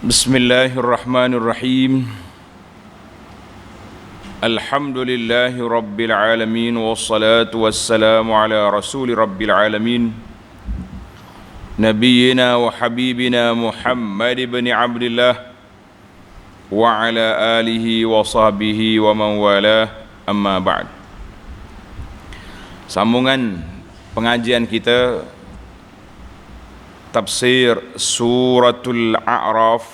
Bismillahirrahmanirrahim. Alhamdulillahi rabbil alamin, wassalatu wassalamu ala rasuli rabbil alamin, nabiyyina wa habibina Muhammad ibn Abdillah wa ala alihi wa sahbihi wa man walah, amma ba'd. Sambungan pengajian kita tafsir suratul A'raf,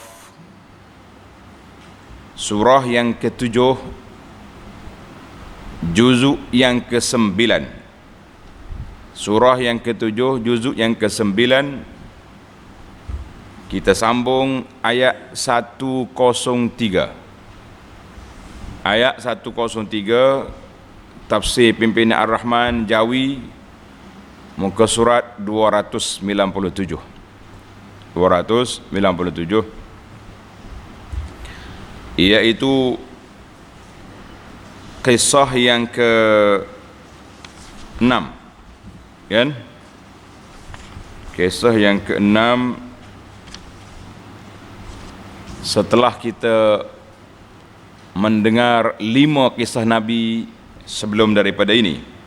surah yang ke-7, juzuk yang ke-9. Surah yang ke-7, juzuk yang ke-9. Kita sambung ayat 103. Ayat 103, tafsir pimpinan Ar-Rahman Jawi, muka surat 297. Iaitu kisah yang ke-6, kan? Kisah yang ke-6 setelah kita mendengar 5 kisah Nabi sebelum daripada ini.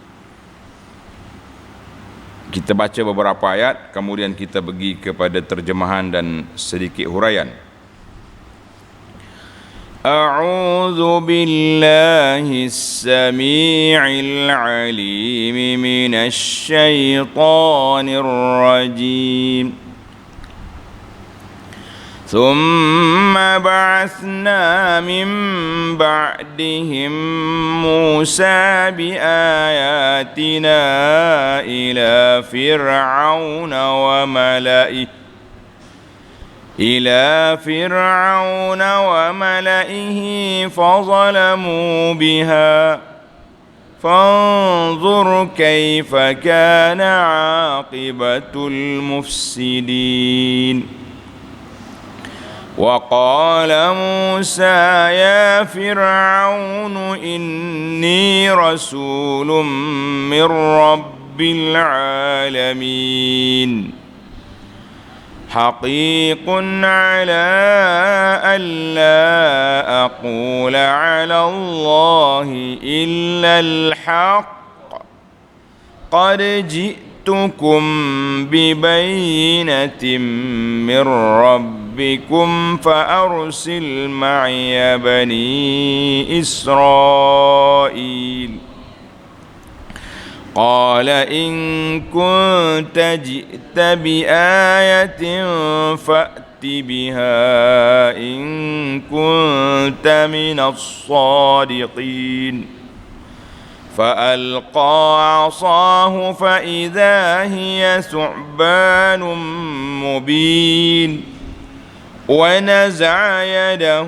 Kita baca beberapa ayat, kemudian kita pergi kepada terjemahan dan sedikit huraian. A'udzu billahis samii'il 'aliim minasy syaithaanir rajiim. ثم بعثنا من بعدهم موسى بآياتنا إلى فرعون وملئه فظلموا بها فانظر كيف كان عاقبة المفسدين. وقال موسى يا فرعون إني رسول من رب العالمين حقيق على ألا أقول على الله إلا الحق قد جئتكم ببينة من ربكم فأرسل معي بني إسرائيل. قال إن كنت جئت بآية فأت بها إن كنت من الصادقين. فألقى عصاه فإذا هي ثعبان مبين ونزع يده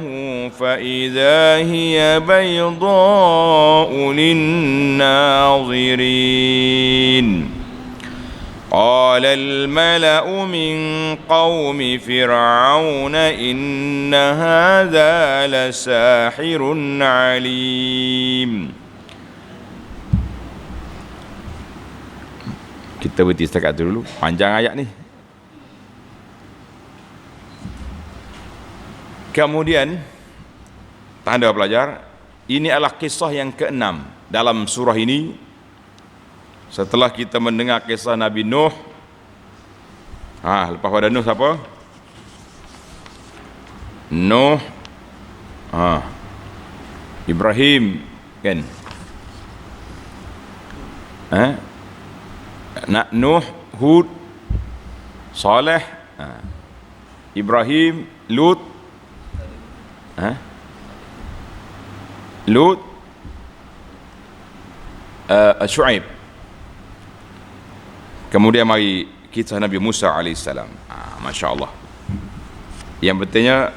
فإذا هي بيضاء للناظرين. قال الملأ من قوم فرعون إن هذا لساحر عليم. Kita berhenti setakat itu dulu, panjang ayat ni. Kemudian, tanda pelajar, ini adalah kisah yang ke-6 dalam surah ini. Setelah kita mendengar kisah Nabi Nuh, lepas pada Nuh siapa? Nuh, Ibrahim, kan? Nuh, Hud, Saleh, Ibrahim, Lut, Syuaib. Kemudian mari kisah Nabi Musa alaihissalam. Masya Allah. Yang betulnya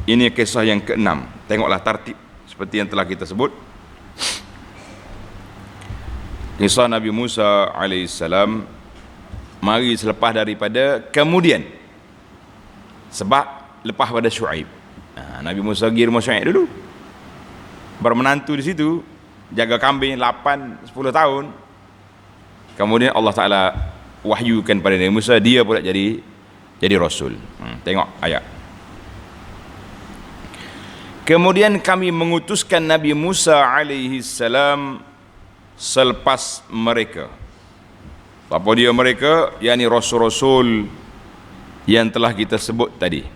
ini kisah yang ke-6. Tengoklah tartib seperti yang telah kita sebut. Kisah Nabi Musa alaihissalam mari selepas daripada kemudian, sebab lepas pada Syuaib. Nabi Musa pergi rumah Syuaib dulu, bermenantu di situ, jaga kambing 8-10 tahun. Kemudian Allah Ta'ala wahyukan pada Nabi Musa, dia pula jadi rasul. Tengok ayat. Kemudian kami mengutuskan Nabi Musa alaihi salam selepas mereka. Apa dia mereka? Yakni rasul-rasul yang telah kita sebut tadi,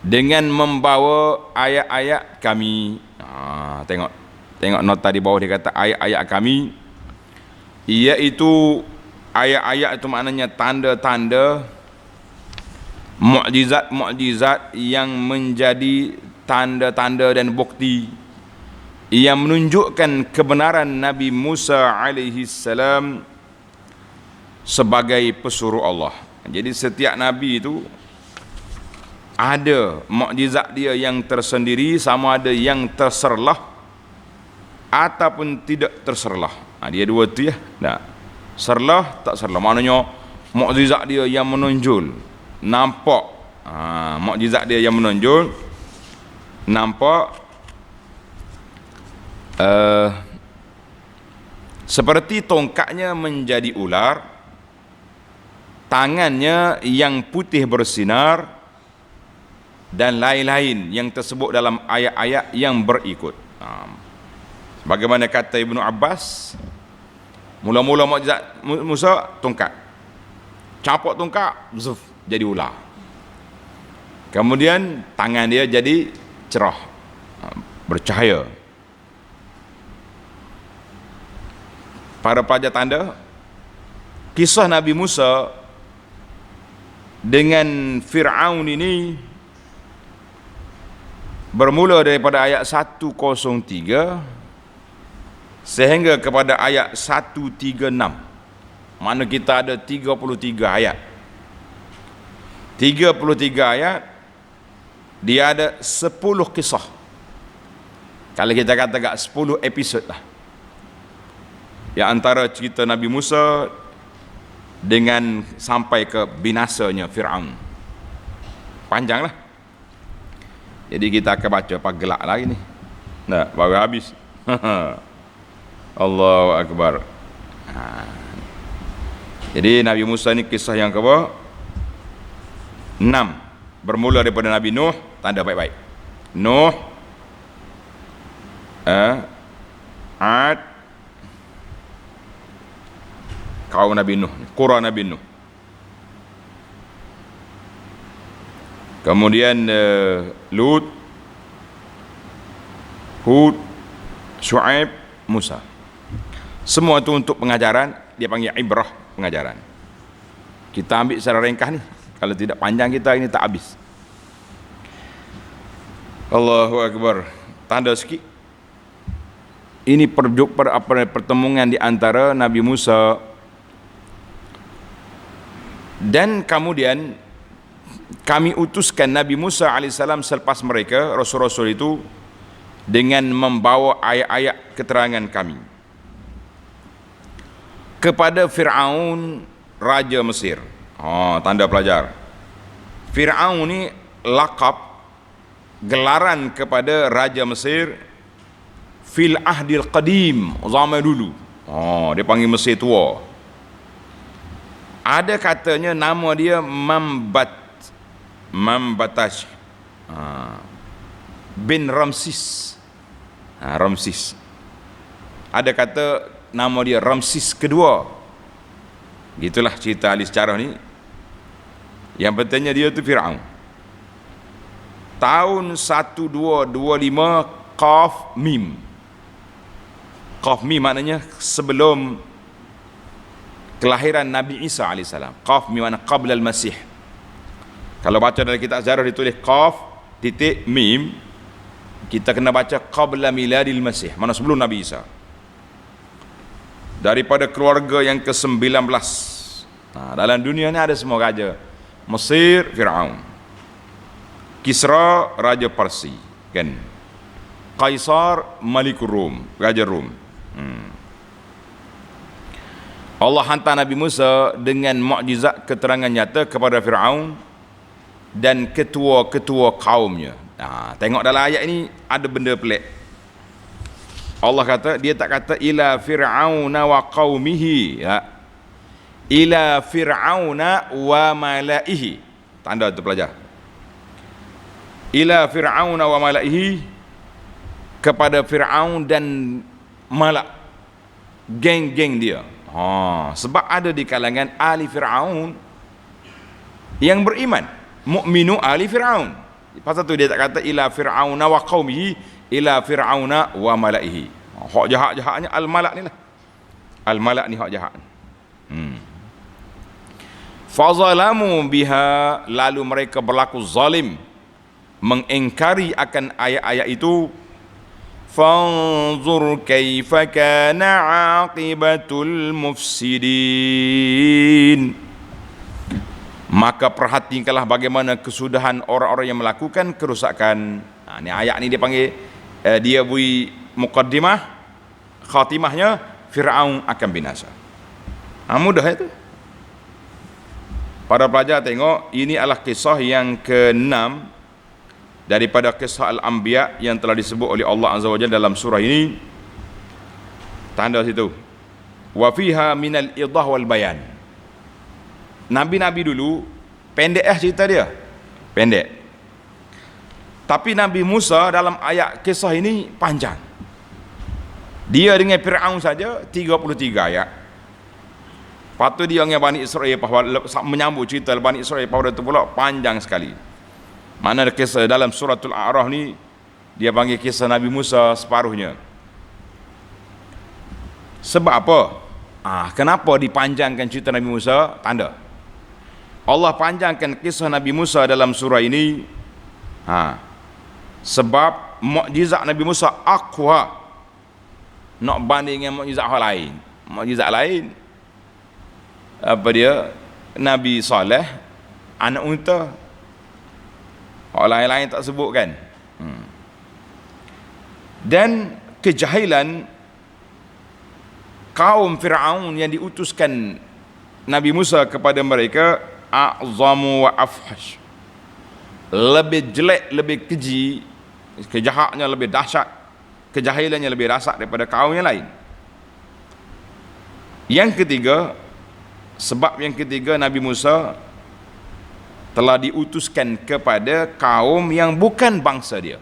dengan membawa ayat-ayat kami. Tengok nota di bawah dia kata ayat-ayat kami, iaitu ayat-ayat itu maknanya tanda-tanda, mukjizat-mukjizat yang menjadi tanda-tanda dan bukti yang menunjukkan kebenaran Nabi Musa alaihi salam sebagai pesuruh Allah. Jadi setiap nabi itu ada mukjizat dia yang tersendiri, sama ada yang terserlah ataupun tidak terserlah. Dia dua tu ya. Nah, serlah tak serlah, maknanya mukjizat dia yang menonjol, nampak. Mukjizat dia yang menonjol, nampak, seperti tongkatnya menjadi ular, tangannya yang putih bersinar, dan lain-lain yang tersebut dalam ayat-ayat yang berikut. Bagaimana kata Ibnu Abbas, mula-mula mukjizat Musa tongkat, capok tongkat, zuf, jadi ular. Kemudian tangan dia jadi cerah, bercahaya. Para pelajar tanda kisah Nabi Musa dengan Fir'aun ini bermula daripada ayat 103 sehingga kepada ayat 136. Mana kita ada 33 ayat. 33 ayat, dia ada 10 kisah. Kalau kita kata 10 episod lah. Yang antara cerita Nabi Musa dengan sampai ke binasanya Fir'aun. Panjang lah. Jadi kita akan baca pagelak lagi ni. Nah, baru habis. Allahu Akbar. Jadi Nabi Musa ni kisah yang keberapa? 6. Bermula daripada Nabi Nuh, tanda baik-baik. Nuh, Ad, kaum Nabi Nuh, Qura Nabi Nuh. Kemudian Lut, Hud, Syuaib, Musa. Semua itu untuk pengajaran, dia panggil ibrah, pengajaran. Kita ambil secara ringkas ni, kalau tidak panjang kita ini tak habis. Allahu Akbar. Tanda sikit. Ini pertemuan di antara Nabi Musa dan kemudian kami utuskan Nabi Musa AS selepas mereka, Rasul-Rasul itu, dengan membawa ayat-ayat keterangan kami kepada Fir'aun, Raja Mesir. Tanda pelajar. Fir'aun ni lakab, gelaran kepada Raja Mesir fil ahdil qadim, zaman dulu. Dia panggil Mesir tua. Ada katanya nama dia Mambataj bin Ramsis. Ramsis. Ada kata nama dia Ramsis kedua. Gitulah cerita ahli sejarah ni. Yang pentingnya dia tu Fir'aun. Tahun 1225 Qaf Mim. Qaf Mim maknanya sebelum kelahiran Nabi Isa AS. Qaf Mim makna qabla al-Masih. Kalau baca dalam kitab sejarah ditulis Qaf titik Mim, kita kena baca qabla miladil Masih, mana sebelum Nabi Isa. Daripada keluarga yang ke-19. Dalam dunia ni ada semua raja. Mesir, Fir'aun. Kisra, Raja Parsi, kan? Kaisar, Malikur Rum, Raja Rum. Allah hantar Nabi Musa dengan mukjizat keterangan nyata kepada Fir'aun dan ketua-ketua kaumnya. Tengok dalam ayat ini ada benda pelik. Allah kata, dia tak kata ila fir'auna wa qaumihi, ya. Ila fir'auna wa malaihi. Tanda tu pelajar. ila fir'aun wa mala'ihi, kepada Fir'aun dan malak, geng-geng dia. Sebab ada di kalangan ahli Fir'aun yang beriman, mukminu ahli Fir'aun. Pasal tu dia tak kata ila fir'auna wa qaumihi, ila fir'auna wa mala'ihi. Hak jahat-jahatnya al-malak ni lah. Al-malak ni hak jahat. Fazalamu biha, lalu mereka berlaku zalim, mengingkari akan ayat-ayat itu. Fanzur kaifa kana aqibatul mufsidin, maka perhatikanlah bagaimana kesudahan orang-orang yang melakukan kerusakan. Ni ayat ni dia panggil, dia beri muqaddimah, khatimahnya Fir'aun akan binasa. Mudah itu. Para pelajar tengok, ini adalah kisah yang ke-6 daripada kisah Al-Anbiya yang telah disebut oleh Allah Azza wa Jalla dalam surah ini. Tanda situ, wa fiha minal idah wal bayan. Nabi-nabi dulu pendek cerita dia, pendek. Tapi Nabi Musa dalam ayat kisah ini panjang. Dia dengan Fir'aun saja 33 ayat. Lepas tu dia dengan Bani Israel, menyambut cerita Bani Israel pada itu pula panjang sekali. Mana kisah dalam suratul A'raf ni dia panggil kisah Nabi Musa separuhnya. Sebab apa? Kenapa dipanjangkan cerita Nabi Musa? Tanda Allah panjangkan kisah Nabi Musa dalam surah ini, sebab mukjizat Nabi Musa aqwa, nak banding dengan mukjizat hal lain. Mukjizat lain apa dia? Nabi Saleh anak unta, orang lain tak sebutkan. Dan kejahilan kaum Fir'aun yang diutuskan Nabi Musa kepada mereka a'zamu wa afhash, lebih jelek, lebih keji, kejahatnya lebih dahsyat, kejahilannya lebih dahsyat daripada kaum yang lain. Yang ketiga, sebab yang ketiga, Nabi Musa telah diutuskan kepada kaum yang bukan bangsa dia.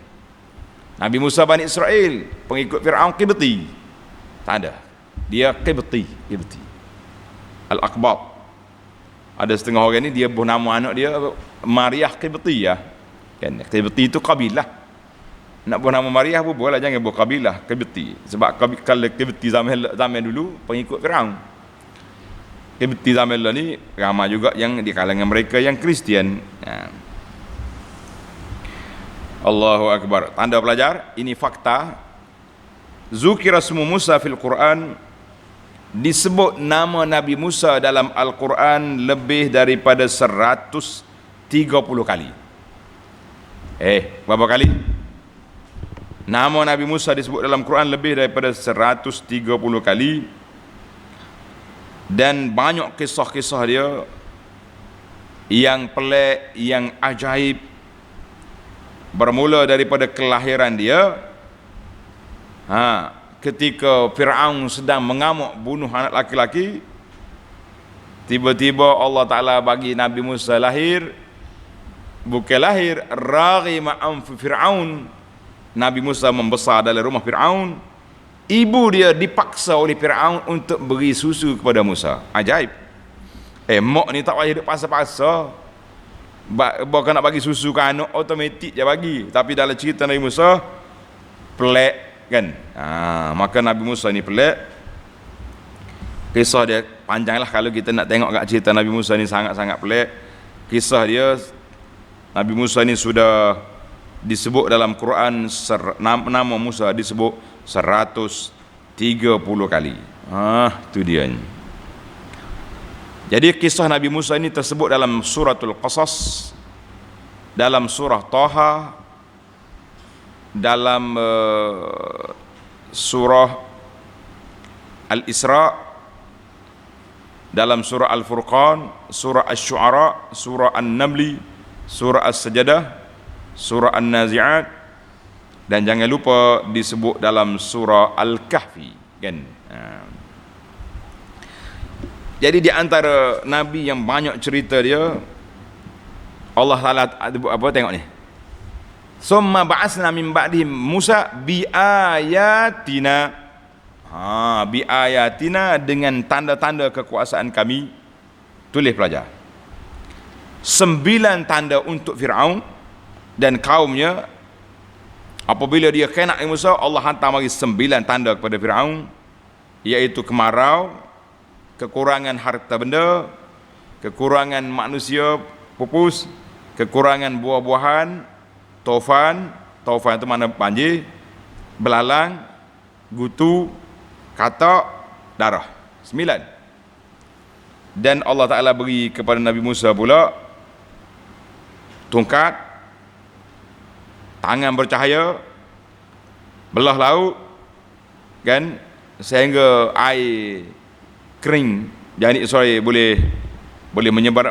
Nabi Musa Bani Israel, pengikut Fir'aun Qibti. Tak ada. Dia Qibti. Al-Aqbat. Ada setengah orang ni dia buh nama anak dia Maryah Qibtiyah. Kan? Qibti itu kabilah. Nak buh nama Maryah pun boleh, jangan buh kabilah Qibti. Sebab kalau Qibti zaman dulu pengikut Fir'aun. Qibti zaman ni ramai juga yang di kalangan mereka yang Kristian. Allahu Akbar. Tanda pelajar, ini fakta. Zukira ismu Musa fil Quran, disebut nama Nabi Musa dalam Al-Quran lebih daripada 130 kali. Berapa kali? Nama Nabi Musa disebut dalam Quran lebih daripada 130 kali. Dan banyak kisah-kisah dia yang pelik, yang ajaib. Bermula daripada kelahiran dia, ketika Fir'aun sedang mengamuk bunuh anak laki-laki, tiba-tiba Allah Ta'ala bagi Nabi Musa lahir. Bukan lahir, raghima anfu Fir'aun, Nabi Musa membesar dalam rumah Fir'aun. Ibu dia dipaksa oleh Fir'aun untuk beri susu kepada Musa. Ajaib. Mak ni tak payah hidup paksa-paksa. Bukan nak bagi susu ke anak, automatik je bagi. Tapi dalam cerita Nabi Musa, pelik kan. Maka Nabi Musa ni pelik. Kisah dia panjang lah. Kalau kita nak tengok kat cerita Nabi Musa ni sangat-sangat pelik. Kisah dia, Nabi Musa ni sudah disebut dalam Quran, nama Musa disebut 130 kali. Itu dia. Jadi kisah Nabi Musa ini tersebut dalam suratul Qasas, dalam surah Taha, dalam surah Al-Isra, dalam surah Al-Furqan, surah Asy-Syu'ara, surah An-Namli, surah As-Sajadah, surah An-Nazi'at, dan jangan lupa disebut dalam surah Al-Kahfi, kan. Jadi di antara nabi yang banyak cerita dia, Allah Taala apa tengok ni. Summa ba'asna min ba'dihim Musa bi ayatina. Bi ayatina, dengan tanda-tanda kekuasaan kami. Tulis pelajar. 9 tanda untuk Fir'aun dan kaumnya. Apabila dia kena dengan Musa, Allah hantar bagi 9 tanda kepada Fir'aun, iaitu kemarau, kekurangan harta benda, kekurangan manusia pupus, kekurangan buah-buahan, taufan itu mana banjir, belalang, gutu, katak, darah. 9. Dan Allah Ta'ala beri kepada Nabi Musa pula tongkat, tangan bercahaya, belah laut, kan, sehingga air kering, Bani Israel boleh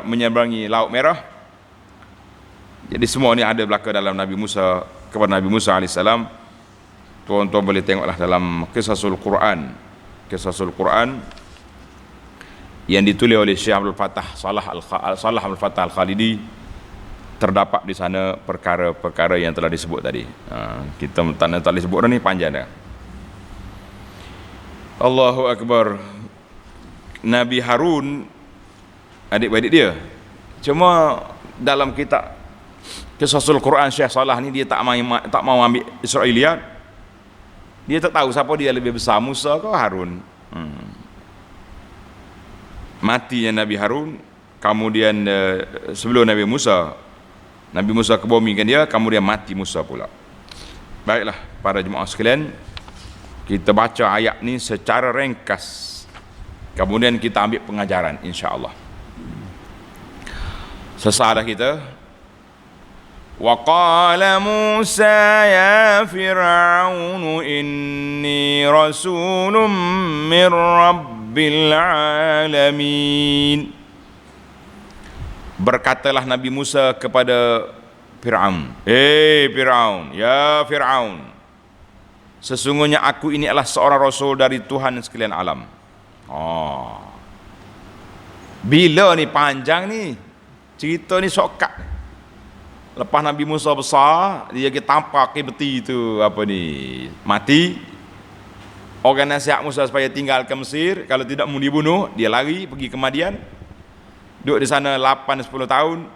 menyeberangi Laut Merah. Jadi semua ni ada berlaku dalam Nabi Musa, kepada Nabi Musa AS. Tuan-tuan boleh tengoklah dalam Qisasul Quran yang ditulis oleh Syekh Abdul Fattah Salah Abdul Fattah Al-Khalidi. Terdapat di sana perkara-perkara yang telah disebut tadi. Kita tak boleh sebut dah ni, panjang dah. Allahu Akbar. Nabi Harun adik-beradik dia. Cuma dalam kitab Qisasul Quran Syekh Salah ni dia tak mau ambil Israiliyat. Dia tak tahu siapa dia lebih besar, Musa ke Harun. Matinya Nabi Harun, kemudian sebelum Nabi Musa kebomikan dia, kemudian mati Musa pula. Baiklah para jemaah sekalian, kita baca ayat ni secara ringkas, kemudian kita ambil pengajaran insya-Allah. Sesadah kita, wa qala Musa ya Fir'aun inni rasulun min rabbil alamin. Berkatalah Nabi Musa kepada Fir'aun, Fir'aun, ya Fir'aun, sesungguhnya aku ini adalah seorang rasul dari Tuhan sekalian alam. Bila ni panjang ni cerita ni, sokat. Lepas Nabi Musa besar, dia pergi tampak beti tu mati. Orang nasihat Musa supaya tinggal ke Mesir, kalau tidak mau dibunuh, dia lari pergi ke Madian. Duduk di sana 8-10 tahun.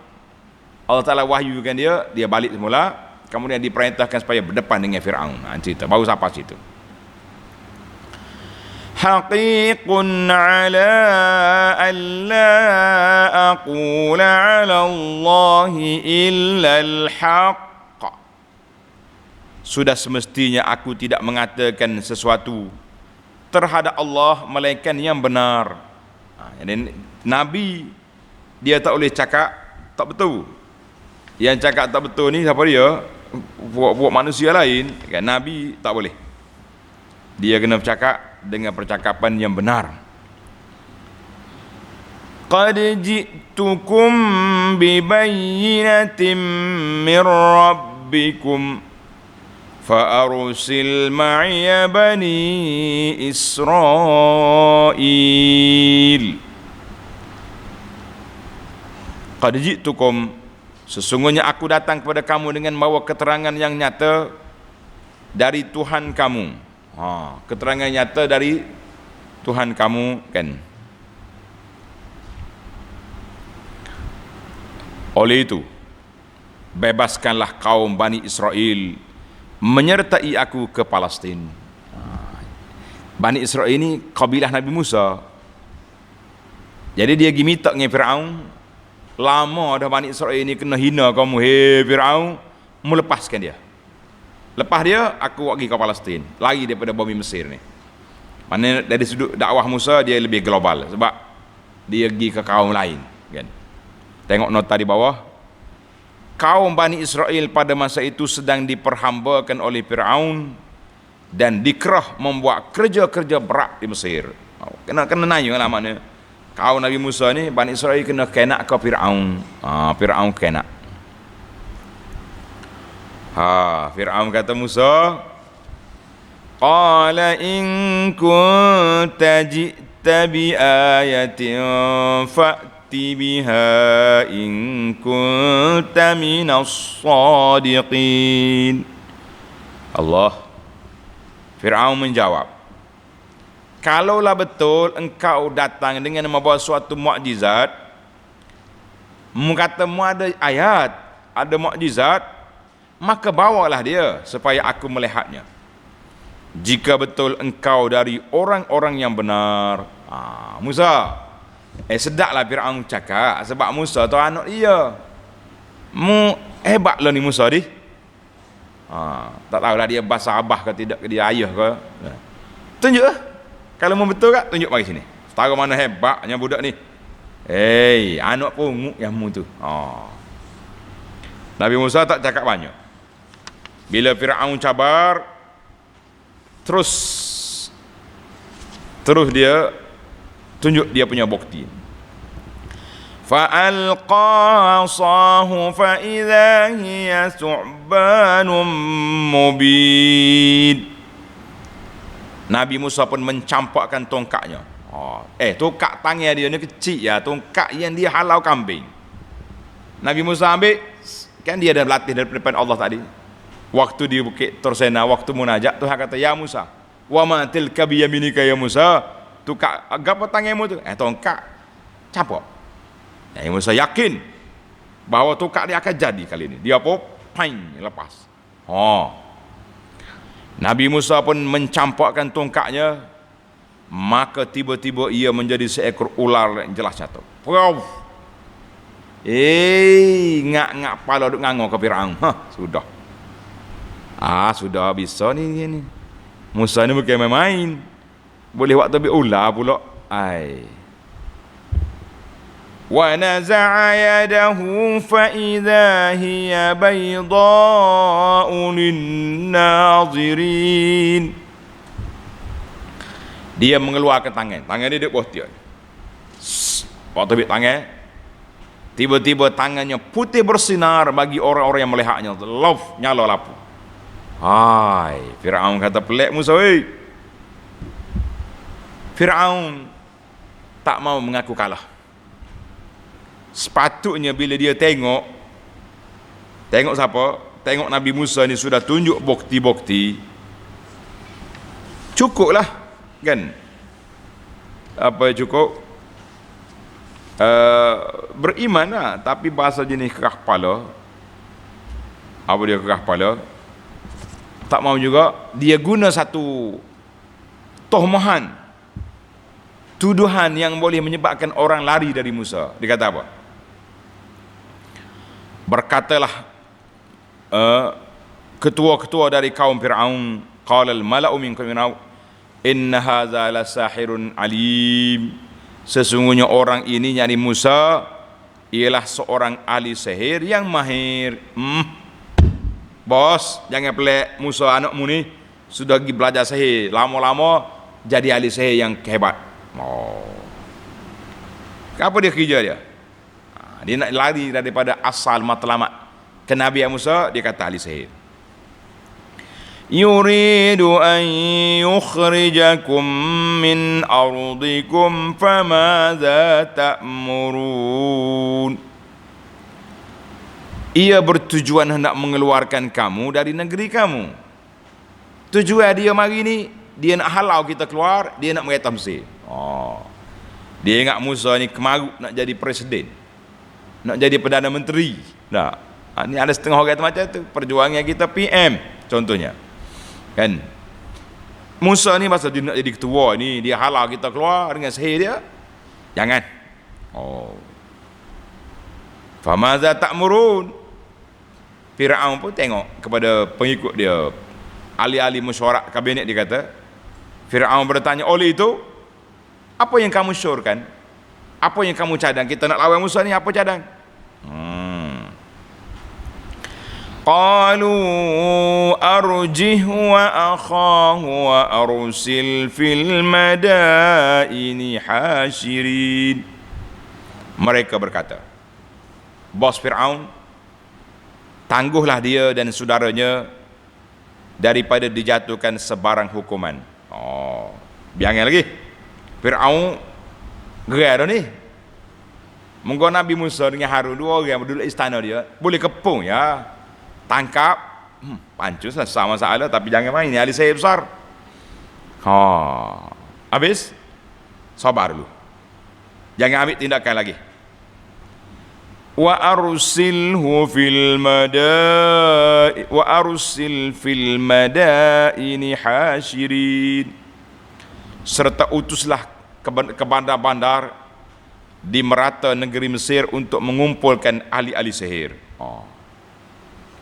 Allah Ta'ala wahyukan dia balik semula. Kemudian diperintahkan supaya berdepan dengan Fir'aun. Cerita baru sampai situ. Haqiqun ala alla aqula ala Allahi illa al-haq. Sudah semestinya aku tidak mengatakan sesuatu terhadap Allah melainkan yang benar. Jadi Nabi dia tak boleh cakap tak betul. Yang cakap tak betul ni siapa dia? Buat manusia lain, kan? Nabi tak boleh. Dia kena bercakap dengan percakapan yang benar. Qad ji'tukum bibayyinatin min rabbikum fa arsil ma'iya bani Israil. Qad ji'tukum, sesungguhnya aku datang kepada kamu dengan membawa keterangan yang nyata dari Tuhan kamu. Keterangan nyata dari Tuhan kamu, kan. Oleh itu, bebaskanlah kaum Bani Israel menyertai aku ke Palestin. Bani Israel ini kabilah Nabi Musa. Jadi dia pergi minta dengan Fir'aun. Lama dah Bani Israel ini kena hina kamu, Fir'aun, mu lepaskan dia. Lepas dia, aku pergi ke Palestin, lari daripada bumi Mesir ni. Mana dari sudut dakwah Musa dia lebih global, sebab dia pergi ke kaum lain, kan. Tengok nota di bawah. Kaum Bani Israel pada masa itu sedang diperhambakan oleh Fir'aun dan dikerah membuat kerja-kerja berat di Mesir. Kena nanya lah makna. Kaum Nabi Musa ni, Bani Israel kena kenak ke Fir'aun. Fir'aun kenak. Fir'aun kata Musa, qala in kunta ji'ta bi ayatin fa'ti fa'ti biha in kunta minas sadiqin. Allah, Fir'aun menjawab, kalaulah betul engkau datang dengan membawa suatu mukjizat, kata mu ada ayat, ada mukjizat, maka bawalah dia supaya aku melihatnya. Jika betul engkau dari orang-orang yang benar. Musa, sedaplah Fir'aun cakap, sebab Musa tu anak dia. Mu hebatlah ni Musa ni. Tak tahulah dia bahasa abah ke tidak, ke dia ayah ke. Tunjuk lah. Kalau mu betul tak, tunjuk mari sini. Setara mana hebatnya budak ni. Anak punguk yang mu tu. Nabi Musa tak cakap banyak. Bila Fir'aun cabar, terus dia tunjuk dia punya bukti. Fa'alqa 'asahu fa idza hiya thu'banun mubin. Nabi Musa pun mencampakkan tongkatnya. Tongkat tangan dia ni kecil ya, tongkat yang dia halau kambing. Nabi Musa ambil, kan dia dah berlatih dari depan Allah tadi. Waktu di Bukit Tursena, waktu munajat, Tuhan kata, ya Musa, wa ma tilka biyaminika ya Musa, tongkat apa tanganmu tu? Tongkat. Campak. Nabi Musa yakin bahawa tongkat dia akan jadi kali ini. Dia apa? Paing, lepas. Nabi Musa pun mencampakkan tongkatnya, maka tiba-tiba ia menjadi seekor ular yang jelas jatuh. Ngak-ngak kepala duk ngangor ke Fir'aun. Sudah. Sudah bisa ni. Musa ni bukan main-main. Boleh waktu ambil ular pula. Wa naza'a yadahu fa idza hiya baydha'u lin-nazirin. Dia mengeluarkan tangan dia duk bohtian. Waktu ambil tangan, tiba-tiba tangannya putih bersinar bagi orang-orang yang melihatnya. Nyala lampu. Fir'aun kata, pelik Musa. Fir'aun tak mau mengaku kalah. Sepatutnya bila dia tengok siapa? Tengok Nabi Musa ni sudah tunjuk bukti-bukti, cukuplah kan? Apa cukup? Beriman lah. Tapi bahasa jenis kerah kepala. Apa dia kerah kepala? Tak mau juga. Dia guna satu tohmahan, tuduhan yang boleh menyebabkan orang lari dari Musa. Dia kata apa? Berkatalah ketua-ketua dari kaum Fir'aun, qala al-mala'u min qaumi Fir'aun, inna hadza la sahirun alim. Sesungguhnya orang ini, yakni Musa, ialah seorang ahli sihir yang mahir. Bos, jangan pelik. Musa anakmu ni sudah pergi belajar sihir, lama-lama jadi ahli sihir yang hebat. Apa dia kerja dia? Dia nak lari daripada asal matlamat ke Nabi Musa. Dia kata ahli sihir. Yuridu an yukhrijakum min ardikum famadza ta'murun. Ia bertujuan hendak mengeluarkan kamu dari negeri kamu. Tujuan dia mari ni, dia nak halau kita keluar, dia nak mengaitkan Mesir. Dia ingat Musa ni kemaruk nak jadi presiden, nak jadi Perdana Menteri. Ni ada setengah orang macam tu. Perjuangan kita PM contohnya. Kan? Musa ni masa dia nak jadi ketua ni, dia halau kita keluar dengan sihir dia. Jangan. Famaza ta'murun. Fir'aun pun tengok kepada pengikut dia, ahli-ahli mesyuarat kabinet. Dia kata, Fir'aun bertanya, oleh itu apa yang kamu syorkan? Apa yang kamu cadang? Kita nak lawan Musa ni, apa cadang? Qalu arjih wa akhahu wa arsil fil madaini hasyirin. Mereka berkata, bos Fir'aun, tangguhlah dia dan saudaranya daripada dijatuhkan sebarang hukuman. Biangkan lagi. Fir'aun gerai dah ni. Munggo Nabi Musa dengan Harun, dua orang berduduk istana dia, boleh kepung ya. Tangkap, pancuslah sama masalah, tapi jangan main, ni ahli sihir besar. Habis, sabar dulu. Jangan ambil tindakan lagi. Wa arsil fil madaini hasyirin. Serta utuslah ke bandar-bandar di merata negeri Mesir untuk mengumpulkan ahli-ahli sihir.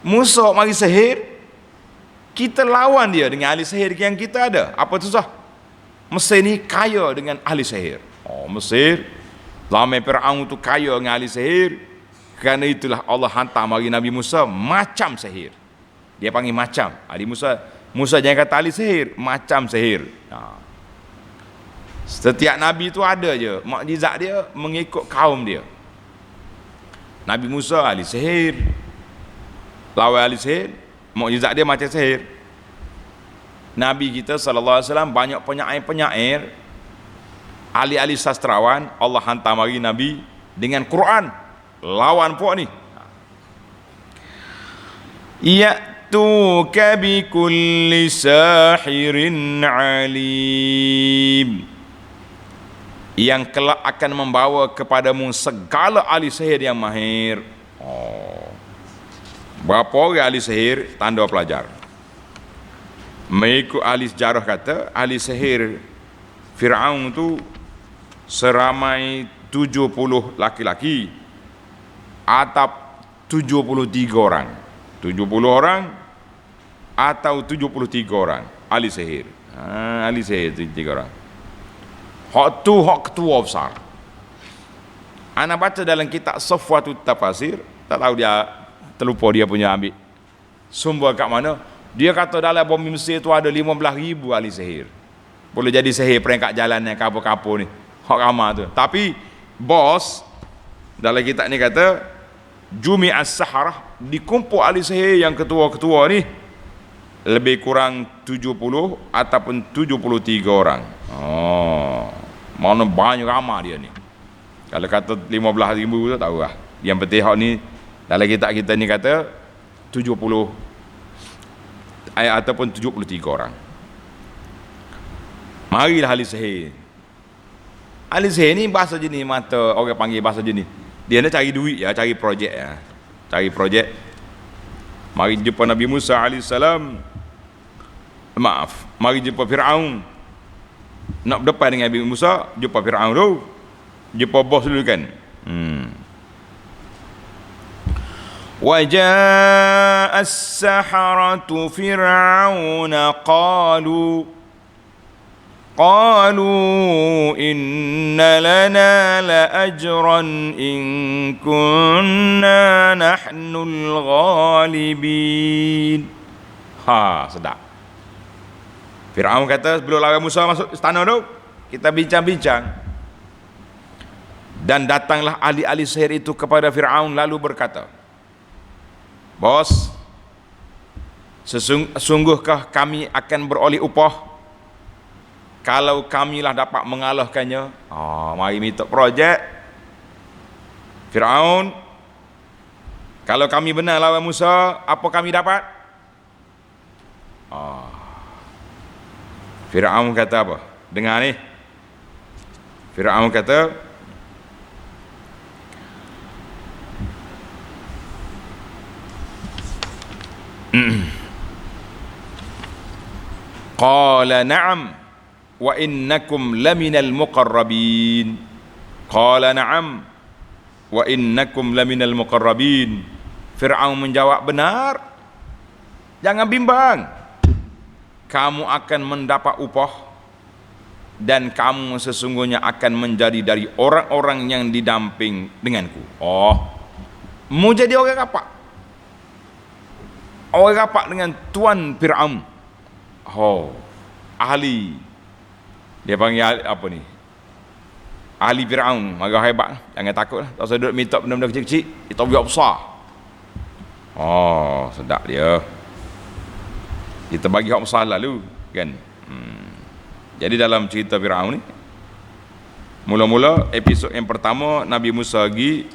Musa mari sihir, kita lawan dia dengan ahli sihir yang kita ada. Apa susah? Mesir ni kaya dengan ahli sihir. Mesir, zaman Fir'aun tu kaya dengan ahli sihir. Kerana itulah Allah hantar mari Nabi Musa macam sihir. Dia panggil macam. Musa jangan kata ahli sihir, macam sihir. Setiap Nabi tu ada je mukjizat dia mengikut kaum dia. Nabi Musa ahli sihir, lawan ahli sihir, mukjizat dia macam sihir. Nabi kita SAW banyak penyair-penyair, ahli-ahli sastrawan. Allah hantar mari Nabi dengan Quran, lawan puak ni. Ya'tuka bi kulli sahirin alim, yang kelak akan membawa kepadamu segala ahli sihir yang mahir. Berapa orang ahli sihir? Tanda pelajar. Mengikut ahli sejarah kata, ahli sihir Fir'aun tu seramai 70 laki-laki atau 73 orang. 70 orang atau 73 orang ahli sihir. Ahli sihir 73 orang. Hak tu hak ketua besar. Ana baca dalam kitab Safwatut Tafasir, tak tahu dia terlupa dia punya ambil sumber kat mana. Dia kata dalam bumi Mesir tu ada 15,000 ahli sihir. Boleh jadi sihir perangkat jalan yang kapur-kapur ni. Hak ramah tu. Tapi bos dalam kitab ni kata Jumi'as Saharah, dikumpul ahli sihir yang ketua-ketua ni lebih kurang 70 ataupun 73 orang. Mana banyak ramah dia ni. Kalau kata 15,000 tu tahu lah. Yang penting hak ni dalam kitab kita ni kata 70 ataupun 73 orang. Marilah ahli sihir. Ahli sihir ni bahasa jenis mata orang panggil bahasa jenis. Dia nak cari duit ya, cari projek ya. Cari projek. Mari jumpa Nabi Musa AS. Mari jumpa Fir'aun. Nak berdepan dengan Nabi Musa, jumpa Fir'aun dulu. Jumpa bos dulu kan. وَجَاءَ السَّحَرَةُ فِرْعَوْنَ قالوا إن لنا لأجرا إن كنا نحن الغالبين. Sedap. Fir'aun kata sebelum lawan Musa masuk istana tu, kita bincang-bincang. Dan datanglah ahli-ahli sihir itu kepada Fir'aun lalu berkata, bos, sesungguhkah kami akan beroleh upah kalau kamilah dapat mengalahkannya? Mari minta projek. Fir'aun, kalau kami benar lawan Musa, apa kami dapat? Fir'aun kata apa? Dengar ni. Fir'aun kata, qala na'am wa innakum laminal muqarrabin. Qala na'am wa innakum laminal muqarrabin. Fir'aun menjawab, benar, jangan bimbang, kamu akan mendapat upah dan kamu sesungguhnya akan menjadi dari orang-orang yang didamping denganku. Mau jadi orang rapat, orang rapat dengan tuan Fir'aun. Ahli, dia panggil ahli, apa ni, ahli Fir'aun, marah hebat. Jangan takut lah, tak usah duduk minta benda-benda kecil-kecil, kita buat besar. Sedap dia. Kita bagi hak besar lalu kan. Jadi dalam cerita Fir'aun ni, Mula-mula episod yang pertama Nabi Musa pergi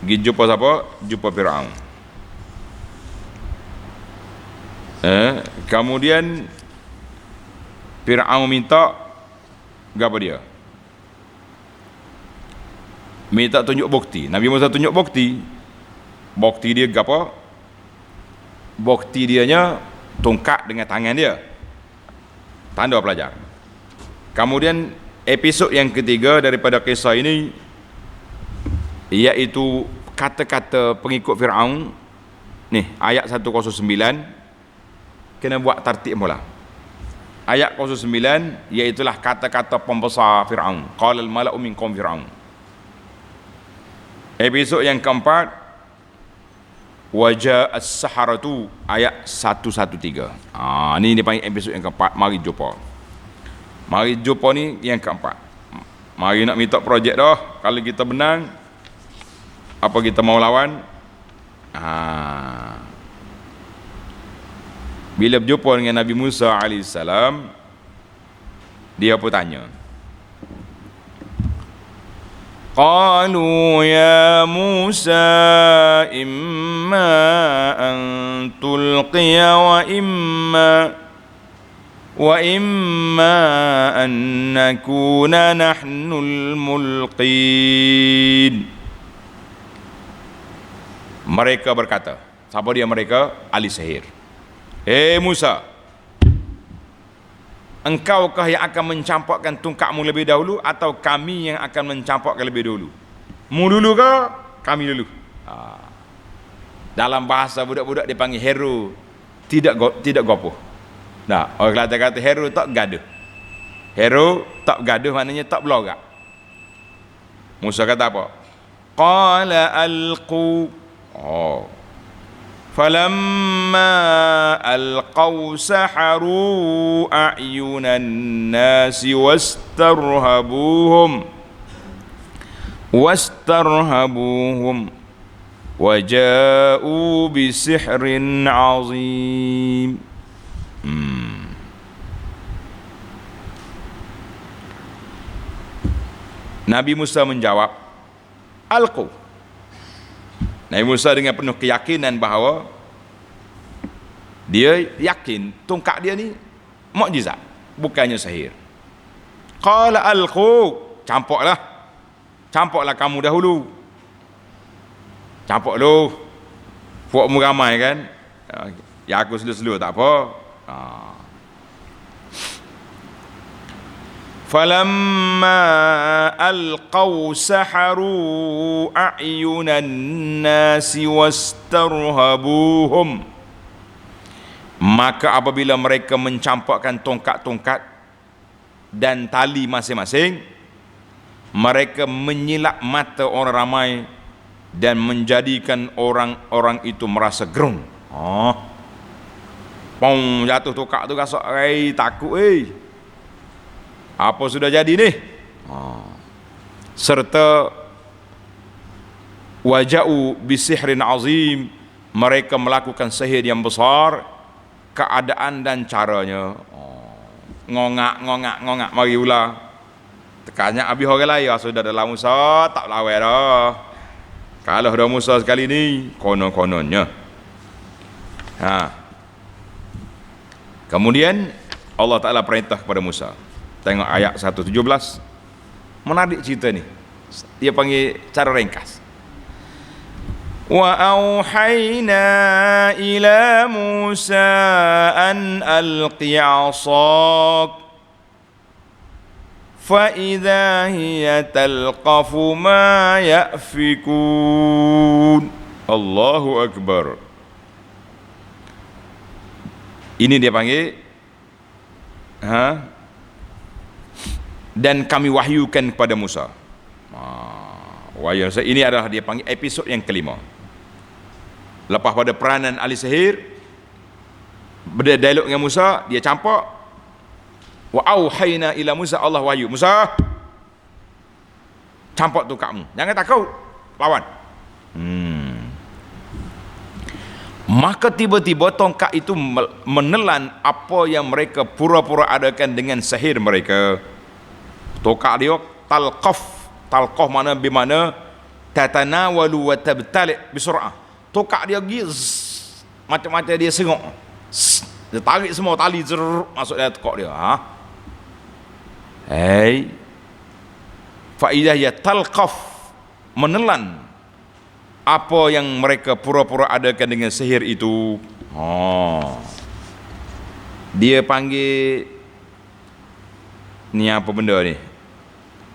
jumpa siapa? Jumpa Firaun. Kemudian Firaun minta apa dia? Minta tunjuk bukti. Nabi Musa tunjuk bukti. Bukti dia apa? Bukti dianya tongkat dengan tangan dia. Tanda pelajar. Kemudian episod yang ketiga daripada kisah ini iaitu kata-kata pengikut Firaun. Nih, ayat 109 kena buat tertib mula. Ayat 09 iaitulah kata-kata pembesar Firaun. Qala al-mala'u min qaum Firaun. Episod yang keempat Wajah as-saharatu ayat 113. Ni dia panggil episod yang keempat. Mari jumpa. Mari jumpa ni yang keempat. Mari nak minta projek dah. Kalau kita menang, apa kita mau lawan? Bila berjumpa dengan Nabi Musa AS, dia apa tanya? Qalu ya Musa imma an tulqiya wa imma an nakuna nahnul mulqin. Mereka berkata, siapa dia mereka? Ahli sihir. Musa, engkaukah yang akan mencampakkan tongkatmu lebih dahulu atau kami yang akan mencampakkan lebih dahulu? Mu dulu ke kami dulu? Dalam bahasa budak-budak dipanggil hero tidak gopoh. Nah, orang kata hero tak gaduh. Hero tak gaduh maknanya tak belorak. Musa kata apa? Qala alqu. فَلَمَّا أَلْقَوْا سَحَرُوا أَعْيُنَ النَّاسِ وَاسْتَرْهَبُوهُمْ وَجَاءُوا بِسِحْرٍ عَظِيمٍ. Nabi Musa menjawab, Alqu. Nabi Musa dengan penuh keyakinan bahawa dia yakin tongkat dia ni mukjizat, bukannya sihir. Qala alqu, campaklah kamu dahulu. Campak lu. Puakmu ramai kan? Ya aku selu-selu tak apa. فَلَمَّا أَلْقَوْا سَحَرُوا أَعْيُنَ النَّاسِ وَاسْتَرْهَبُوهُمْ. Maka apabila mereka mencampakkan tongkat-tongkat dan tali masing-masing, mereka menyilap mata orang ramai dan menjadikan orang-orang itu merasa gerung. Jatuh tongkat tu kasut, takut apa sudah jadi ni? Serta waja'u bisihrin azim, mereka melakukan sihir yang besar, keadaan dan caranya. Ngongak, mari ulah. Tekannya habis orang lain, sudah dalam Musa, tak lawan dah. Kalau dah Musa sekali ni, konon-kononnya. Kemudian Allah Ta'ala perintah kepada Musa. Tengok ayat 117. Menarik cerita ni. Dia panggil cara ringkas. Wa auhayna ila Musa an alqi 'asak fa idza hiya talqafu ma yafikun. Allahu akbar. Ini dia panggil dan kami wahyukan kepada Musa. Ini adalah dia panggil episod yang kelima. Lepas pada peranan ahli sihir, berdialog dengan Musa, dia campak. Wa auhayna ila Musa, Allah wahyu, Musa, campak tongkatmu, jangan takut, lawan. Maka tiba-tiba tongkat itu menelan apa yang mereka pura-pura adakan dengan sihir mereka. Tokak dia talqaf mana bermakna tatanawalu wa tabtali' bisur'ah. Tokak dia pergi macam-macam dia sengok. Dia tarik semua tali masuk dalam tokak dia. Fa idza ya talqaf, menelan apa yang mereka pura-pura adakan dengan sihir itu. Dia panggil ni apa benda ni?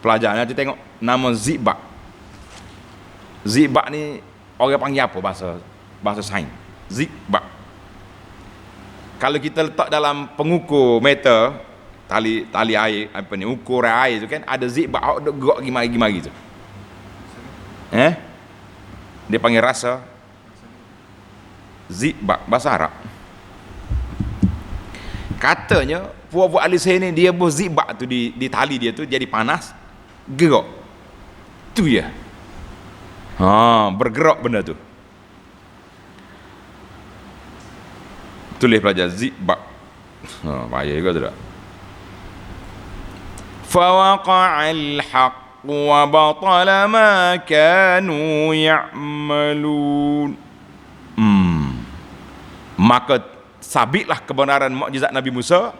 Pelajar nanti tengok nama Zibak. Zibak ni orang panggil apa bahasa sains? Zibak. Kalau kita letak dalam pengukur meter tali air apa ni, ukur air tu kan ada zibak awak duk gerak gimari tu. Dia panggil rasa zibak bahasa Arab. Katanya puak-puak ahli sihir ni dia buat zibak tu di tali dia tu jadi panas, gerak. Tu ya. Bergerak benda tu. Tulis pelajar zibak. Payah juga tu tak? Fawaqa'al haqq wa batala ma kanu ya'malun. Maka sabitlah kebenaran mukjizat Nabi Musa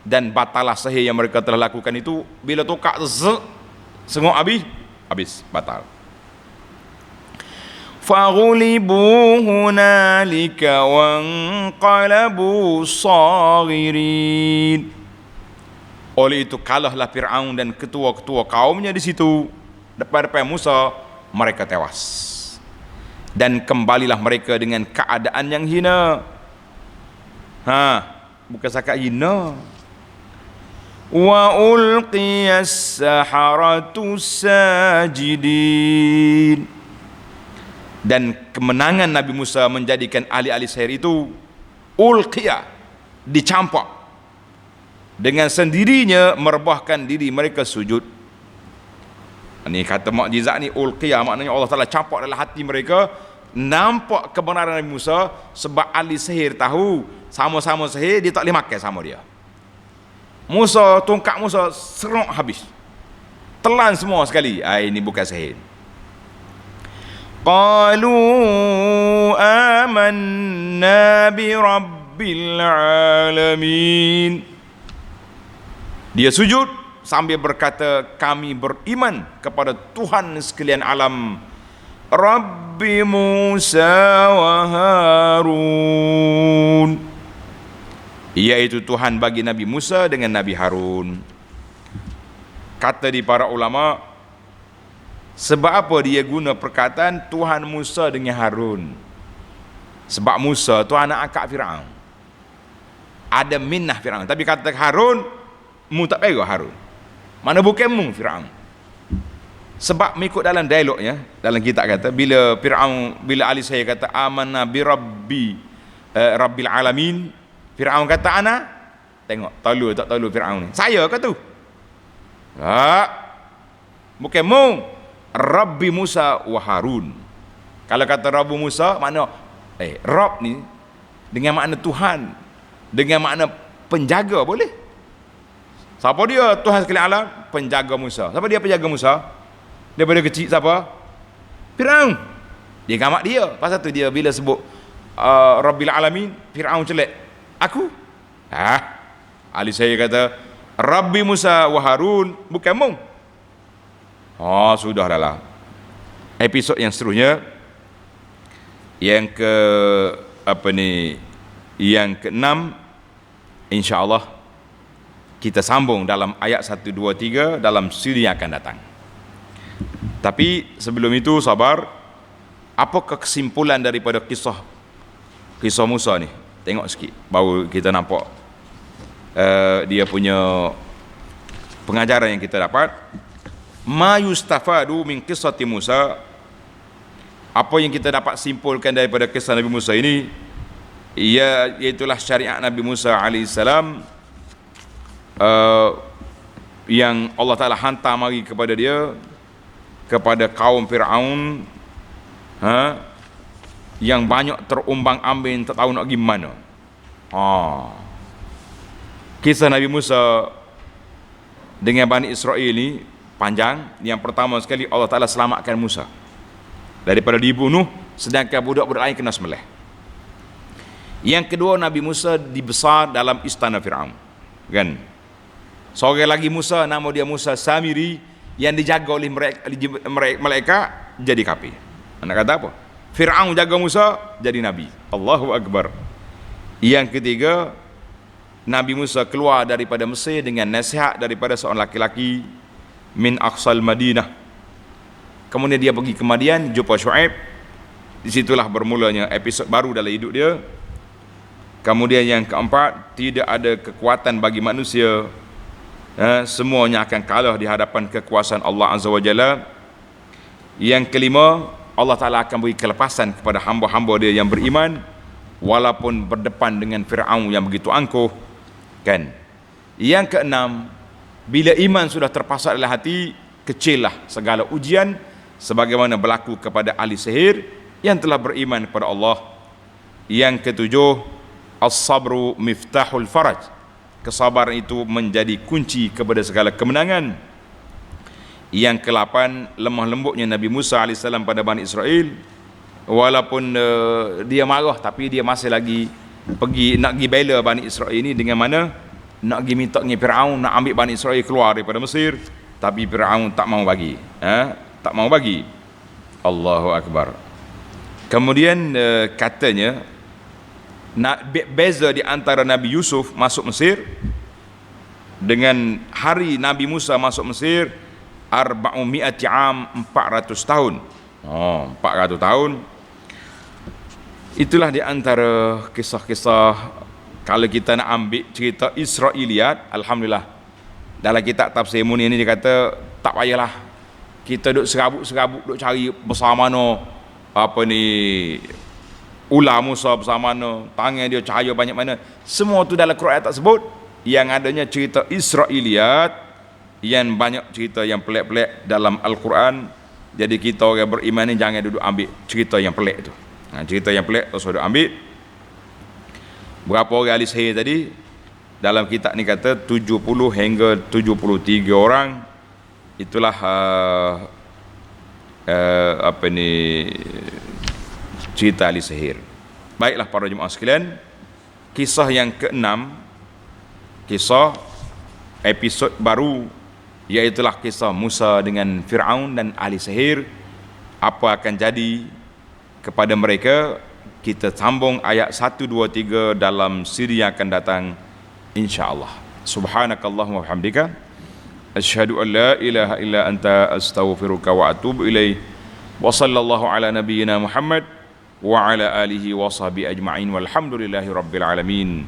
dan batalah sihir yang mereka telah lakukan itu. Bila tokak sengok habis batal. Faghulibu hunalika wanqalabu saghirin. Oleh itu kalahlah Fir'aun dan ketua-ketua kaumnya di situ. Depan-depan Musa mereka tewas. Dan kembalilah mereka dengan keadaan yang hina. Bukan sakat hina. Wa ulqiyas saharatu sajidin. Dan kemenangan Nabi Musa menjadikan ahli-ahli sihir itu ulqiyah, dicampak, dengan sendirinya merebahkan diri mereka sujud. Ini kata mukjizat ni ulqiyah, maknanya Allah Taala campak dalam hati mereka, nampak kebenaran Nabi Musa. Sebab ahli sihir tahu sama-sama sihir dia tak boleh makan sama dia. Tongkat Musa serok habis, telan semua sekali. Ini bukan sihir. Qalu amanna bi rabbil alamin. Dia sujud sambil berkata, kami beriman kepada Tuhan sekalian alam, Rabbi Musa wa Harun, iaitu Tuhan bagi Nabi Musa dengan Nabi Harun. Kata di para ulama, sebab apa dia guna perkataan Tuhan Musa dengan Harun? Sebab Musa tu anak akak Fir'aun, ada minnah Fir'aun. Tapi kata Harun, mu tak payah Harun, mana bukan mu Fir'aun. Sebab mengikut dalam dialognya, dalam kitab kata, bila ahli sihir kata amanna bi rabbil alamin, Fir'aun kata ana, tengok tak talu Fir'aun ni, saya ke tu? Bukan mu, Rabbi Musa wa Harun. Kalau kata Rabbi Musa, makna Rabb ni dengan makna Tuhan, dengan makna penjaga, boleh. Siapa dia Tuhan sekalian alam? Penjaga Musa. Siapa dia penjaga Musa? Daripada kecil siapa? Fir'aun. Dia gamak dia. Pasal tu dia bila sebut Rabbil Alamin, Fir'aun celak, aku? Ahli saya kata Rabbi Musa wa Harun, bukan mu. Sudah dah lah. Episod yang seterusnya, yang yang ke-6, insya-Allah kita sambung dalam ayat 1, 2, 3 dalam siri yang akan datang. Tapi sebelum itu sabar, apakah kesimpulan daripada kisah Musa ni? Tengok sikit baru kita nampak dia punya pengajaran yang kita dapat. Ma yustafadu min qissati Musa, apa yang kita dapat simpulkan daripada kisah Nabi Musa ini, iaitulah syariat Nabi Musa alaihissalam yang Allah Ta'ala hantar mari kepada dia, kepada kaum Fir'aun, yang banyak terumbang ambing, tak tahu nak pergi mana. Kisah Nabi Musa dengan Bani Israel ni panjang. Yang pertama sekali, Allah Ta'ala selamatkan Musa daripada dibunuh, sedangkan budak-budak lain kena sembelih. Yang kedua, Nabi Musa dibesar dalam istana Fir'aun, kan? Seorang lagi Musa, nama dia Musa Samiri, yang dijaga oleh mereka jadi kafir. Nak kata apa? Fir'aun jaga Musa jadi Nabi. Allahu Akbar. Yang ketiga, Nabi Musa keluar daripada Mesir dengan nasihat daripada seorang laki-laki min aqsal Madinah. Kemudian dia pergi ke Madian, jumpa Syuaib. Disitulah bermulanya episod baru dalam hidup dia. Kemudian yang keempat, tidak ada kekuatan bagi manusia, semuanya akan kalah di hadapan kekuasaan Allah Azza wa Jalla. Yang kelima, Allah Ta'ala akan beri kelepasan kepada hamba-hamba dia yang beriman, walaupun berdepan dengan Fir'aun yang begitu angkuh, kan? Yang keenam, bila iman sudah terpasat dalam hati, kecillah segala ujian, sebagaimana berlaku kepada ahli sihir yang telah beriman kepada Allah. Yang ketujuh, as-sabru miftahul faraj, kesabaran itu menjadi kunci kepada segala kemenangan. Yang ke-8, lemah lembutnya Nabi Musa AS pada Bani Israel, walaupun dia marah, tapi dia masih lagi nak pergi bela Bani Israel ini dengan mana? Nak pergi minta dengan Fir'aun, nak ambil Bani Israel keluar daripada Mesir, tapi Fir'aun tak mau bagi, tak mau bagi. Allahu Akbar. Kemudian katanya, beza di antara Nabi Yusuf masuk Mesir dengan hari Nabi Musa masuk Mesir, 400 am, 400 tahun. 400 tahun. Itulah di antara kisah-kisah. Kalau kita nak ambil cerita Israiliyat, alhamdulillah, dalam kitab tafsir Munir ni dia kata tak payahlah kita duk serabut-serabut duk cari bersama mana apa ni ular Musa bersama mana, tangan dia cahaya banyak mana. Semua tu dalam Quran tak sebut. Yang adanya cerita Israiliyat, yang banyak cerita yang pelik-pelik dalam Al-Quran. Jadi kita orang beriman ni jangan duduk ambil cerita yang pelik tu. Cerita yang pelik terus duduk ambil. Berapa orang ahli sihir tadi? Dalam kitab ni kata 70 hingga 73 orang. Itulah apa ni, cerita ahli sihir. Baiklah para jemaah sekalian, kisah yang ke-6, kisah episod baru, iaitulah kisah Musa dengan Fir'aun dan ahli sihir. Apa akan jadi kepada mereka? Kita sambung ayat 1, 2, 3 dalam siri yang akan datang, insya-Allah. Subhanakallahumma wa bihamdika, asyhadu an la ilaha illa anta, astaghfiruka wa atubu ilaik. Wa sallallahu ala nabiyyina Muhammad wa ala alihi wa sahbihi ajma'in, walhamdulillahi rabbil alamin.